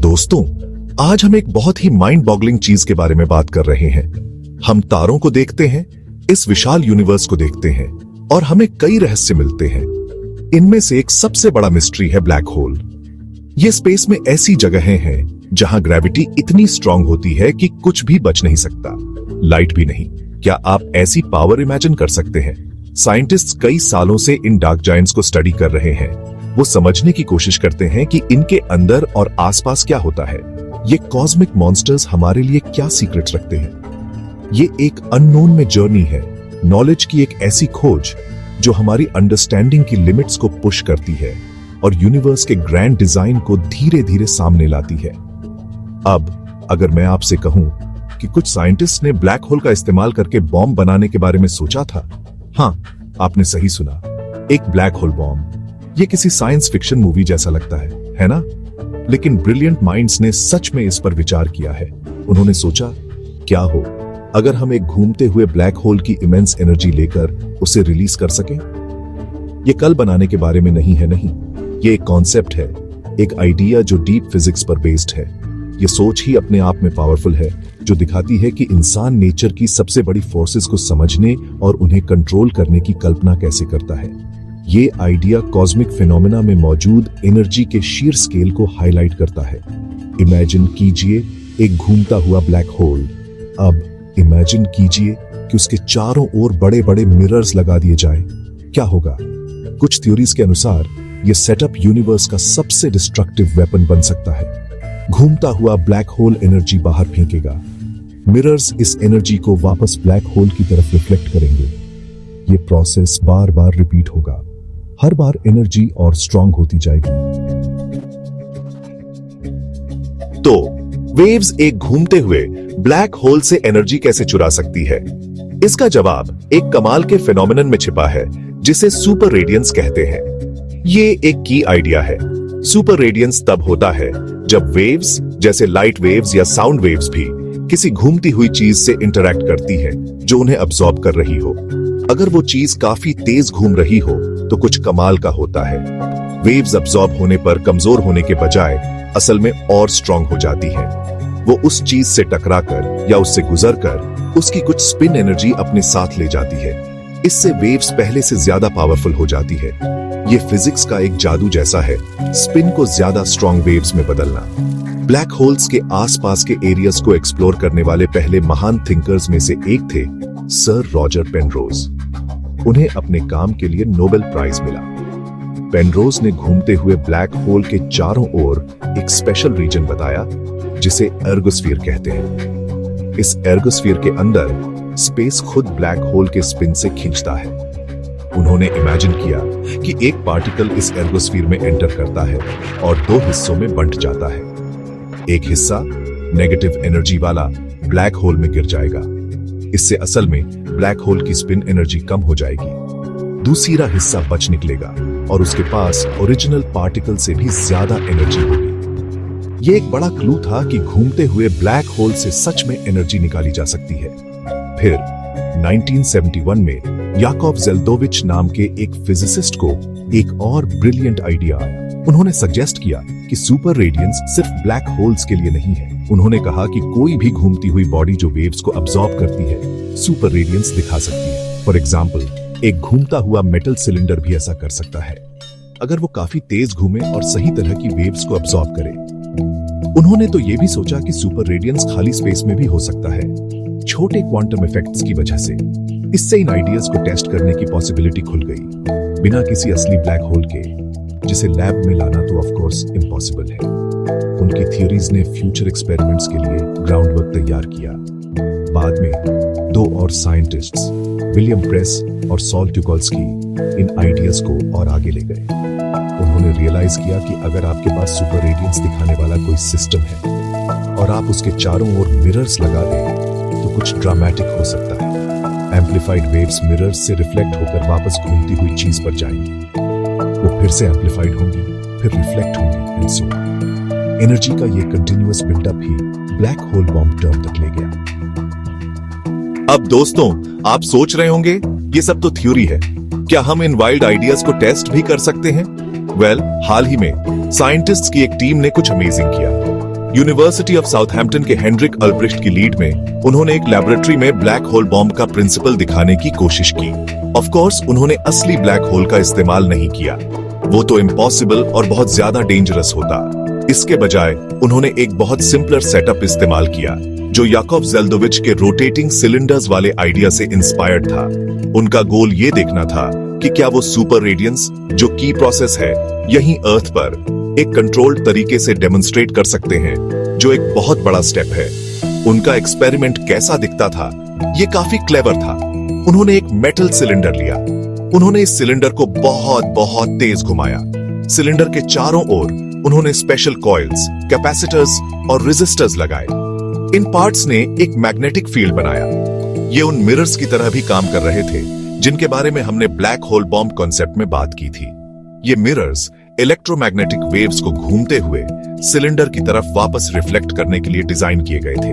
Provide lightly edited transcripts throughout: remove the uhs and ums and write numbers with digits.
दोस्तों, आज हम एक बहुत ही माइंड बॉगलिंग चीज के बारे में बात कर रहे हैं। हम तारों को देखते हैं, इस विशाल यूनिवर्स को देखते हैं और हमें कई रहस्य मिलते हैं। इनमें से एक सबसे बड़ा मिस्ट्री है ब्लैक होल। ये स्पेस में ऐसी जगहें हैं जहां ग्रेविटी इतनी स्ट्रांग होती है कि कुछ भी बच नहीं सकता, लाइट भी नहीं। क्या आप ऐसी पावर इमेजिन कर सकते हैं? साइंटिस्ट्स कई सालों से इन डार्क जायंट्स को स्टडी कर रहे हैं। वो समझने की कोशिश करते हैं कि इनके अंदर और आसपास क्या होता है। ये कॉस्मिक मॉन्स्टर्स हमारे लिए क्या सीक्रेट्स रखते हैं? ये एक अननोन में जर्नी है, नॉलेज की एक ऐसी खोज जो हमारी अंडरस्टैंडिंग की लिमिट्स को पुश करती है और यूनिवर्स के ग्रैंड डिजाइन को धीरे धीरे सामने लाती है। अब अगर मैं आपसे कहूं कि कुछ साइंटिस्ट ने ब्लैक होल का इस्तेमाल करके बॉम्ब बनाने के बारे में सोचा था, हाँ, आपने सही सुना, एक ब्लैक होल बॉम्ब। ये किसी साइंस फिक्शन मूवी जैसा लगता है ना? लेकिन ब्रिलियंट माइंड्स ने सच में इस पर विचार किया है। उन्होंने सोचा, क्या हो अगर हम एक घूमते हुए ब्लैक होल की इमेंस एनर्जी लेकर उसे रिलीज कर सकें? ये कल बनाने के बारे में नहीं है, नहीं, ये एक कॉन्सेप्ट है, एक आइडिया जो डीप फिजिक्स पर बेस्ड है। ये सोच ही अपने आप में पावरफुल है, जो दिखाती है कि इंसान नेचर की सबसे बड़ी फोर्सेस को समझने और उन्हें कंट्रोल करने की कल्पना कैसे करता है। ये आइडिया कॉस्मिक फिनोमेना में मौजूद एनर्जी के शीर स्केल को हाईलाइट करता है। इमेजिन कीजिए एक घूमता हुआ ब्लैक होल। अब इमेजिन कीजिए कि उसके चारों ओर बड़े बड़े मिरर्स लगा दिए जाएं। क्या होगा? कुछ थ्योरीज के अनुसार यह सेटअप यूनिवर्स का सबसे डिस्ट्रक्टिव वेपन बन सकता है। घूमता हुआ ब्लैक होल एनर्जी बाहर फेंकेगा, मिरर्स इस एनर्जी को वापस ब्लैक होल की तरफ रिफ्लेक्ट करेंगे। ये प्रोसेस बार बार रिपीट होगा, हर बार एनर्जी और स्ट्रांग होती जाएगी। तो वेव्स एक घूमते हुए ब्लैक होल से एनर्जी कैसे चुरा सकती है? इसका जवाब एक कमाल के फिनोमेनन में छिपा है, जिसे सुपर रेडियंस कहते हैं। ये एक की आइडिया है। सुपर रेडियंस तब होता है जब वेव्स, जैसे लाइट वेव्स या साउंड वेव्स भी, किसी घूमती हुई चीज से इंटरैक्ट करती है जो उन्हें अब्सॉर्ब कर रही हो। अगर वो चीज काफी तेज घूम रही हो तो कुछ कमाल का होता है। वेव्स अब्सॉर्ब होने पर कमजोर होने के बजाय असल में और स्ट्रांग हो जाती है। वो उस चीज से टकराकर या उससे गुजरकर उसकी कुछ स्पिन एनर्जी अपने साथ ले जाती है। इससे वेव्स पहले से ज्यादा पावरफुल हो जाती है। ये फिजिक्स का एक जादू जैसा है, स्पिन को ज्यादा स्ट्रांग वेव्स में बदलना। ब्लैक होल्स के आसपास के एरियाज को एक्सप्लोर करने वाले पहले महान थिंकर्स में से एक थे सर रॉजर पेनरोज। उन्हें अपने काम के लिए नोबेल प्राइज मिला। पेनरोज ने घूमते हुए ब्लैक होल के चारों ओर एक स्पेशल रीजन बताया जिसे एर्गोस्फीयर कहते हैं। इस एर्गोस्फीयर के अंदर स्पेस खुद ब्लैक होल के स्पिन से खींचता है। उन्होंने इमेजिन किया कि एक पार्टिकल इस एर्गोस्फीयर में एंटर करता है और दो हिस्सों में बंट जाता है। एक हिस्सा नेगेटिव एनर्जी वाला ब्लैक होल में गिर जाएगा। इससे असल में ब्लैक होल की स्पिन एनर्जी कम हो जाएगी। दूसरा हिस्सा बच निकलेगा और उसके पास ओरिजिनल पार्टिकल से भी ज्यादा एनर्जी होगी। यह एक बड़ा क्लू था कि घूमते हुए ब्लैक होल से सच में एनर्जी निकाली जा सकती है। फिर 1971 में याकॉब जेल्डोविच नाम के एक फिजिसिस्ट को एक और ब्रिलियंट आइडिया आया। उन्होंने सजेस्ट किया कि सुपर रेडियंस सिर्फ ब्लैक होल्स के लिए नहीं है। उन्होंने कहा कि कोई भी घूमती हुई बॉडी जो वेव्स को अब्सॉर्ब करती है, सुपर रेडियंस दिखा सकती है। फॉर एग्जाम्पल, एक घूमता हुआ मेटल सिलेंडर भी ऐसा कर सकता है, अगर वो काफी तेज घूमे और सही तरह की वेव्स को अब्सॉर्ब करे। उन्होंने तो ये भी सोचा कि सुपर रेडियंस खाली स्पेस में भी हो सकता है, छोटे क्वांटम इफेक्ट्स की वजह से। इससे इन आइडियाज को टेस्ट करने की पॉसिबिलिटी खुल गई, बिना किसी असली ब्लैक होल के, जिसे लैब में लाना तो ऑफ कोर्स इम्पॉसिबल है। उनकी थियरीज ने फ्यूचर एक्सपेरिमेंट्स के लिए ग्राउंड वर्क तैयार किया। बाद में दो और साइंटिस्ट्स, विलियम प्रेस और सॉल ट्यूकोल्स्की, इन आइडियाज को और आगे ले गए। उन्होंने रियलाइज किया कि अगर आपके पास सुपर रेडियंस दिखाने वाला कोई सिस्टम है और आप उसके चारों ओर मिरर्स लगा दें तो कुछ ड्रामेटिक हो सकता है। एम्पलीफाइड वेव्स मिरर्स से रिफ्लेक्ट होकर वापस घूमती हुई चीज पर जाएंगी। वो फिर से एम्पलीफाइड होंगी, फिर रिफ्लेक्ट होंगी एंड सो ऑन। एनर्जी का ये कंटिन्यूअस बिल्डअप ही ब्लैक होल बॉम्ब टर्म तक ले गया। अब दोस्तों, आप सोच रहे होंगे ये सब तो थ्योरी है, क्या हम इन वाइल्ड आइडियाज को टेस्ट भी कर सकते हैं? हाल ही में साइंटिस्ट्स की एक टीम ने कुछ अमेजिंग किया। यूनिवर्सिटी ऑफ साउथहैम्पटन के हेनरिक अल्ब्रिख्ट की लीड में उन्होंने एक लैबोरेटरी में ब्लैक होल बॉम्ब का प्रिंसिपल दिखाने की कोशिश की। ऑफ कोर्स उन्होंने असली ब्लैक होल का इस्तेमाल नहीं किया, वो तो इम्पॉसिबल और बहुत ज्यादा डेंजरस होता। इसके बजाय उन्होंने एक बहुत सिंपलर सेटअप इस्तेमाल किया जो याकोव जेल्डोविच के रोटेटिंग सिलेंडर्स वाले आइडिया से इंस्पायर्ड था। उनका गोल ये देखना था कि क्या वो सुपर रेडियंस जो की प्रोसेस है यहीं अर्थ पर एक कंट्रोल्ड तरीके से डेमोन्स्ट्रेट कर सकते हैं, जो एक बहुत बड़ा स्टेप है। उनका एक्सपेरिमेंट कैसा दिखता था, ये काफी क्लेवर था। उन्होंने एक मेटल सिलेंडर लिया, उन्होंने इस सिलेंडर को बहुत बहुत तेज घुमाया। सिलेंडर के चारों ओर उन्होंने स्पेशल कॉइल्स, कैपेसिटर्स और रेजिस्टर्स लगाए। इन पार्ट्स ने एक मैग्नेटिक फील्ड बनाया। ये उन मिरर्स की तरह भी काम कर रहे थे जिनके बारे में हमने ब्लैक होल बॉम्ब कॉन्सेप्ट में बात की थी। ये मिरर्स इलेक्ट्रोमैग्नेटिक वेव्स को घूमते हुए सिलेंडर की तरफ वापस रिफ्लेक्ट करने के लिए डिजाइन किए गए थे।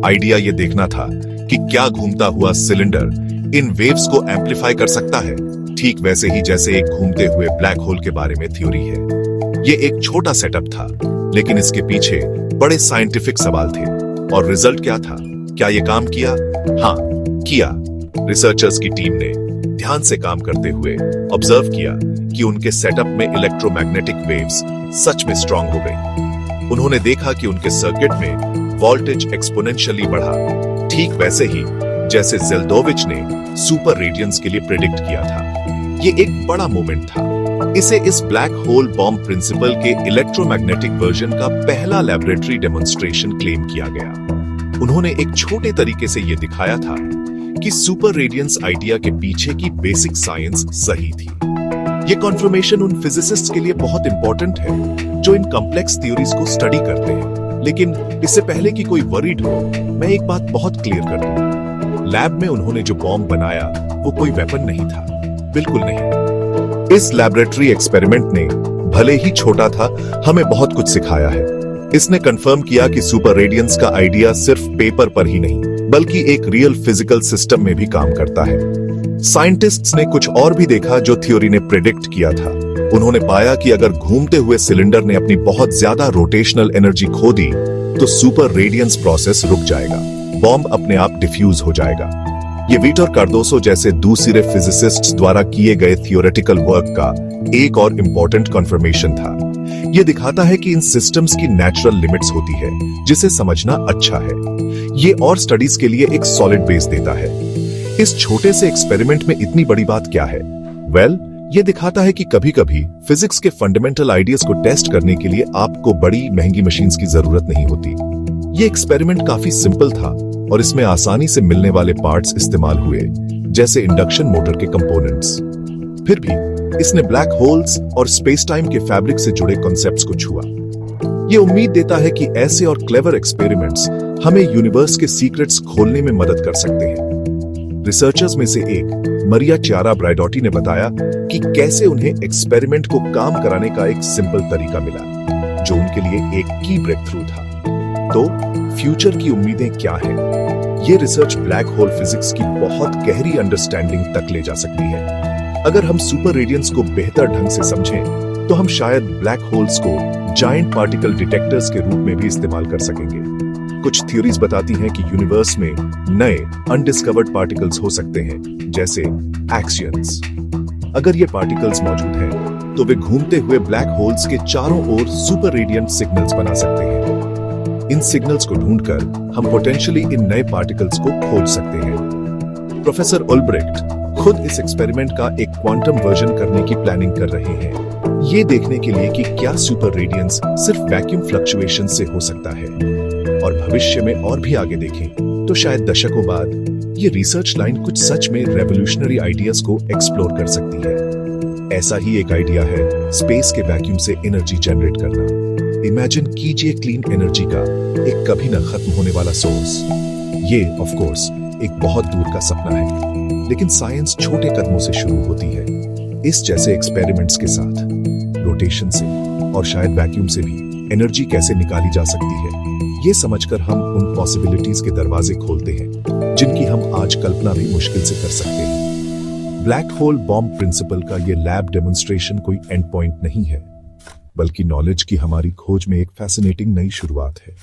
आइडिया ये देखना था कि क्या घूमता हुआ सिलेंडर इन वेव्स को एम्पलीफाई कर सकता है, ठीक वैसे ही जैसे एक घूमते हुए ब्लैक होल के बारे में थ्योरी है। ये एक छोटा सेटअप था, लेकिन इसके पीछे बड़े साइंटिफिक सवाल थे। और रिजल्ट क्या था? क्या ये काम किया? हाँ, किया। रिसर्चर्स की टीम ने ध्यान से काम करते हुए ऑब्जर्व किया कि उनके सेटअप में इलेक्ट्रोमैग्नेटिक वेव्स सच में स्ट्रांग हो गई। उन्होंने देखा कि उनके सर्किट में वोल्टेज एक्सपोनेंशियली बढ़ा, ठीक वैसे ही जैसे जेल्डोविच ने सुपर रेडियंस के लिए प्रेडिक्ट किया था। ये एक बड़ा मोमेंट था। इसे इस ब्लैक होल बॉम्ब प्रिंसिपल के इलेक्ट्रोमैग्नेटिक वर्जन का पहला लैबोरेटरी डेमोन्स्ट्रेशन क्लेम किया गया। उन्होंने एक छोटे तरीके से यह दिखाया था कि सुपर रेडियंस आइडिया के पीछे की बेसिक साइंस सही थी। ये कॉन्फर्मेशन उन फिजिसिस्ट्स के लिए बहुत इंपॉर्टेंट है जो इन कॉम्प्लेक्स थ्योरीज को स्टडी करते हैं। लेकिन इससे पहले कि कोई वरीड हो, मैं एक बात बहुत क्लियर कर दूं। लैब में उन्होंने जो बॉम्ब बनाया वो कोई वेपन नहीं था, बिल्कुल नहीं। इस लैबोरेटरी एक्सपेरिमेंट ने भले ही छोटा था, हमें बहुत कुछ सिखाया है। इसने कंफर्म किया कि सुपर रेडियंस का आइडिया सिर्फ पेपर पर ही नहीं बल्कि एक रियल फिजिकल सिस्टम में भी काम करता है। साइंटिस्ट्स ने कुछ और भी देखा जो थ्योरी ने प्रेडिक्ट किया था। उन्होंने पाया कि अगर घूमते हुए सिलेंडर ने अपनी बहुत ज्यादा रोटेशनल एनर्जी खो दी तो सुपर रेडियंस प्रोसेस रुक जाएगा, बॉम्ब अपने आप डिफ्यूज हो जाएगा। ये विक्टर कार्डोसो जैसे दूसरे फिजिसिस्ट्स द्वारा किए गए थियोरेटिकल वर्क का एक और इंपॉर्टेंट कंफर्मेशन था। ये दिखाता है कि इन सिस्टम्स की नेचुरल लिमिट्स होती है जिसे समझना अच्छा है। ये और स्टडीज के लिए एक सॉलिड बेस देता है। इस छोटे से एक्सपेरिमेंट में इतनी बड़ी बात क्या है? वेल, ये दिखाता है कि कभी-कभी फिजिक्स के फंडामेंटल आइडियाज को टेस्ट करने के लिए आपको बड़ी महंगी मशीन्स की जरूरत नहीं होती। ये एक्सपेरिमेंट काफी सिंपल था और इसमें आसानी से मिलने वाले पार्ट्स इस्तेमाल हुए, जैसे इंडक्शन मोटर के कंपोनेंट्स। फिर भी इसने ब्लैक होल्स और स्पेस टाइम के फैब्रिक से जुड़े कॉन्सेप्ट्स को छुआ। ये उम्मीद देता है कि ऐसे और क्लेवर एक्सपेरिमेंट्स हमें यूनिवर्स के सीक्रेट्स खोलने में मदद कर सकते हैं। रिसर्चर्स में से एक मरिया चियारा ब्राइडोटी ने बताया कि कैसे उन्हें एक्सपेरिमेंट को काम कराने का एक सिंपल तरीका मिला, जो उनके लिए एक की ब्रेक थ्रू था। तो फ्यूचर की उम्मीदें क्या हैं? ये रिसर्च ब्लैक होल फिजिक्स की बहुत गहरी अंडरस्टैंडिंग तक ले जा सकती है। अगर हम सुपर रेडियंस को बेहतर ढंग से समझें तो हम शायद ब्लैक होल्स को जायंट पार्टिकल डिटेक्टर्स के रूप में भी इस्तेमाल कर सकेंगे। कुछ थ्योरीज बताती हैं कि यूनिवर्स में नए अनडिस्कवर्ड पार्टिकल्स हो सकते हैं, जैसे एक्सियंस। अगर ये पार्टिकल्स मौजूद हैं तो वे घूमते हुए ब्लैक होल्स के चारों ओर सुपर रेडियंट सिग्नल्स बना सकते हैं। इन सिग्नल्स को ढूंढकर हम पोटेंशियली इन नए पार्टिकल्स को खोज सकते हैं। प्रोफेसर अल्ब्रेख्ट खुद इस एक्सपेरिमेंट का एक क्वांटम वर्जन करने की प्लानिंग कर रहे हैं, ये देखने के लिए कि क्या सुपर रेडियंस सिर्फ वैक्यूम फ्लक्चुएशन से हो सकता है। और भविष्य में और भी आगे देखें तो शायद दशकों बाद ये रिसर्च लाइन कुछ सच में रेवोल्यूशनरी आइडियाज को एक्सप्लोर कर सकती है। ऐसा ही एक आइडिया है स्पेस के वैक्यूम से एनर्जी जनरेट करना। इमेजिन कीजिए क्लीन एनर्जी का एक कभी न खत्म होने वाला सोर्स। ये ऑफ कोर्स एक बहुत दूर का सपना है, लेकिन साइंस छोटे कदमों से शुरू होती है। इस जैसे एक्सपेरिमेंट्स के साथ रोटेशन से और शायद वैक्यूम से भी एनर्जी कैसे निकाली जा सकती है, ये समझकर हम उन पॉसिबिलिटीज के दरवाजे खोलते हैं जिनकी हम आज कल्पना भी मुश्किल से कर सकते हैं। ब्लैक होल बॉम्ब प्रिंसिपल का ये लैब डेमोन्स्ट्रेशन कोई एंड पॉइंट नहीं है, बल्कि नॉलेज की हमारी खोज में एक फैसिनेटिंग नई शुरुआत है।